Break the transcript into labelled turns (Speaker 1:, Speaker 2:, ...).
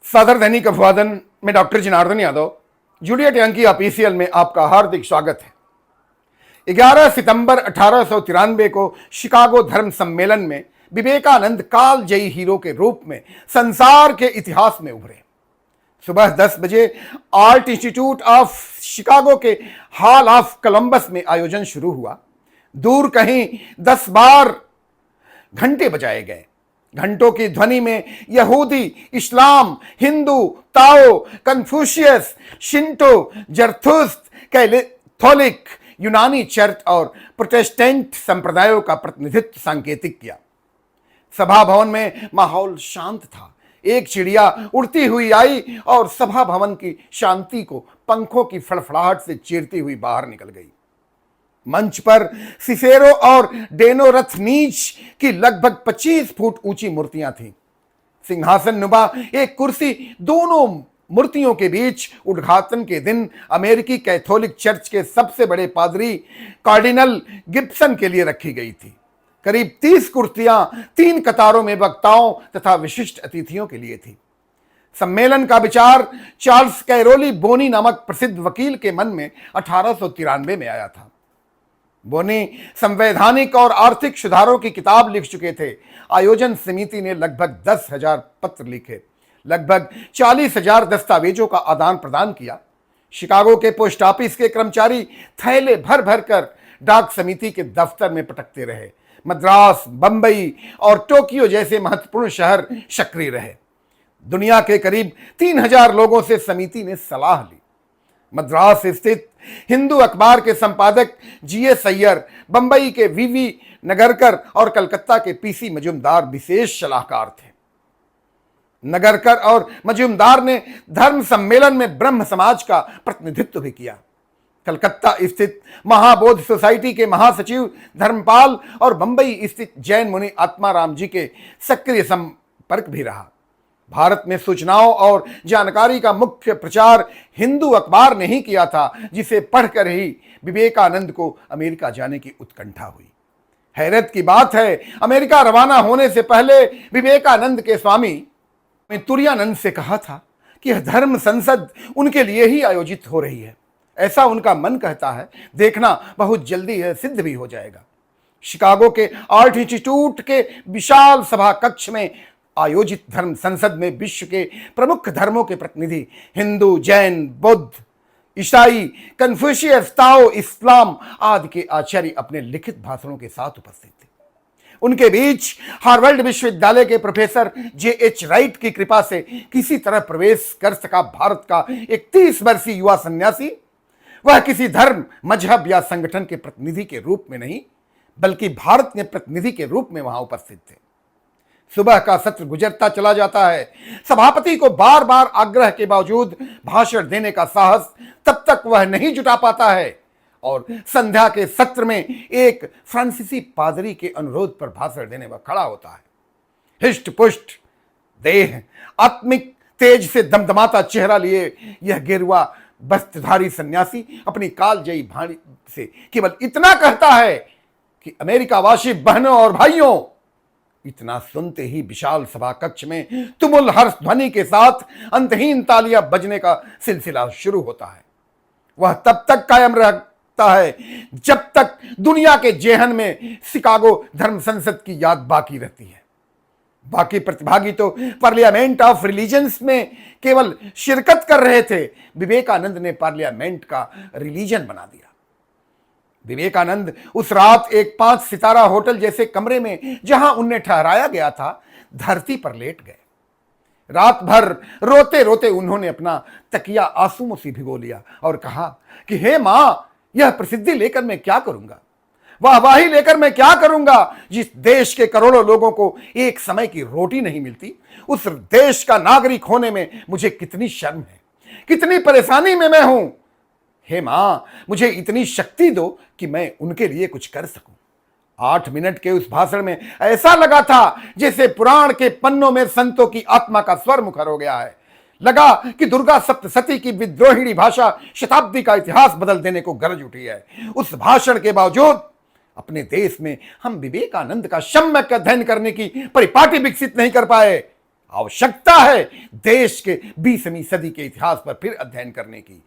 Speaker 1: सादर दैनिक अभिवादन में doctor Janardan Yadav Juliet young की ऑफिशियल में आपका हार्दिक स्वागत है। 11 सितंबर 1893 को शिकागो धर्म सम्मेलन में विवेकानंद कालजयी हीरो के रूप में संसार के इतिहास में उभरे। सुबह 10 बजे आर्ट इंस्टीट्यूट ऑफ शिकागो के हॉल ऑफ कोलंबस में आयोजन शुरू हुआ। दूर कहीं 10 बार घंटे बजाए गए। घंटों की ध्वनि में यहूदी, इस्लाम, हिंदू, ताओ, कन्फ्यूशियस, शिंटो, जरथुस्त, कैथोलिक, यूनानी चर्च और प्रोटेस्टेंट संप्रदायों का प्रतिनिधित्व सांकेतिक किया। सभा भवन में माहौल शांत था। एक चिड़िया उड़ती हुई आई और सभा भवन की शांति को पंखों की फड़फड़ाहट से चीरती हुई बाहर निकल गई। मंच पर सिसेरो और डेनोरथनीज की लगभग 25 फुट ऊंची मूर्तियां थीं। सिंहासन नुमा एक कुर्सी दोनों मूर्तियों के बीच उद्घाटन के दिन अमेरिकी कैथोलिक चर्च के सबसे बड़े पादरी कार्डिनल गिब्सन के लिए रखी गई थी। करीब 30 कुर्सियां 3 कतारों में वक्ताओं तथा विशिष्ट अतिथियों के लिए थी। सम्मेलन का विचार चार्ल्स कैरोली बोनी नामक प्रसिद्ध वकील के मन में 1893 में आया था। बोनी संवैधानिक और आर्थिक सुधारों की किताब लिख चुके थे। आयोजन समिति ने लगभग 10,000 पत्र लिखे, लगभग 40,000 दस्तावेजों का आदान प्रदान किया। शिकागो के पोस्ट ऑफिस के कर्मचारी थैले भर भर कर डाक समिति के दफ्तर में पटकते रहे। मद्रास, बंबई और टोक्यो जैसे महत्वपूर्ण शहर सक्रिय रहे। दुनिया के करीब 3,000 लोगों से समिति ने सलाह ली। मद्रास स्थित हिंदू अखबार के संपादक जीए सैयर, बंबई के वीवी नगरकर और कलकत्ता के पीसी मजूमदार विशेष सलाहकार थे। नगरकर और मजूमदार ने धर्म सम्मेलन में ब्रह्म समाज का प्रतिनिधित्व भी किया। कलकत्ता स्थित महाबोधि सोसाइटी के महासचिव धर्मपाल और बंबई स्थित जैन मुनि आत्माराम जी के सक्रिय संपर्क भी रहा। भारत में सूचनाओं और जानकारी का मुख्य प्रचार हिंदू अखबार ने ही किया था, जिसे पढ़कर ही विवेकानंद को अमेरिका जाने की उत्कंठा हुई। हैरत की बात है, अमेरिका रवाना होने से पहले विवेकानंद के स्वामी तुरानंद से कहा था कि यह धर्म संसद उनके लिए ही आयोजित हो रही है। ऐसा उनका मन कहता है। देखना बहुत जल्दी है सिद्ध भी हो जाएगा। शिकागो के आर्ट इंस्टीट्यूट के विशाल सभा कक्ष में आयोजित धर्म संसद में विश्व के प्रमुख धर्मों के प्रतिनिधि हिंदू, जैन, बौद्ध, ईसाई, कन्फ्यूशियस, ताओ, इस्लाम आदि के आचार्य अपने लिखित भाषणों के साथ उपस्थित थे। उनके बीच हार्वर्ड विश्वविद्यालय के प्रोफेसर J.H. राइट की कृपा से किसी तरह प्रवेश कर सका भारत का एक 30 वर्षीय युवा सन्यासी। वह किसी धर्म, मजहब या संगठन के प्रतिनिधि के रूप में नहीं, बल्कि भारत के प्रतिनिधि के रूप में वहां उपस्थित थे। सुबह का सत्र गुजरता चला जाता है। सभापति को बार बार आग्रह के बावजूद भाषण देने का साहस तब तक वह नहीं जुटा पाता है और संध्या के सत्र में एक फ्रांसीसी पादरी के अनुरोध पर भाषण देने वह खड़ा होता है। हिष्ट पुष्ट देह, आत्मिक तेज से दमदमाता चेहरा लिए यह गेरुआ वस्त्रधारी सन्यासी अपनी कालजयी वाणी से केवल इतना कहता है कि अमेरिकावासी बहनों और भाइयों। इतना सुनते ही विशाल सभा कक्ष में तुमुल हर्ष ध्वनि के साथ अंतहीन तालियां बजने का सिलसिला शुरू होता है। वह तब तक कायम रहता है जब तक दुनिया के जेहन में शिकागो धर्म संसद की याद बाकी रहती है। बाकी प्रतिभागी तो पार्लियामेंट ऑफ रिलीजन्स में केवल शिरकत कर रहे थे। विवेकानंद ने पार्लियामेंट का रिलीजन बना दिया। विवेकानंद उस रात एक 5 सितारा होटल जैसे कमरे में, जहां उन्हें ठहराया गया था, धरती पर लेट गए। रात भर रोते रोते उन्होंने अपना तकिया आंसुओं से भिगो लिया और कहा कि हे मां, यह प्रसिद्धि लेकर मैं क्या करूंगा, वाहवाही लेकर मैं क्या करूंगा। जिस देश के करोड़ों लोगों को एक समय की रोटी नहीं मिलती, उस देश का नागरिक होने में मुझे कितनी शर्म है, कितनी परेशानी में मैं हूं। हे मां, मुझे इतनी शक्ति दो कि मैं उनके लिए कुछ कर सकूं। 8 मिनट के उस भाषण में ऐसा लगा था जैसे पुराण के पन्नों में संतों की आत्मा का स्वर मुखर हो गया है। लगा कि दुर्गा सप्तशती की विद्रोहिणी भाषा शताब्दी का इतिहास बदल देने को गरज उठी है। उस भाषण के बावजूद अपने देश में हम विवेकानंद का सम्यक अध्ययन करने की परिपाटी विकसित नहीं कर पाए। आवश्यकता है देश के 20वीं सदी के इतिहास पर फिर अध्ययन करने की।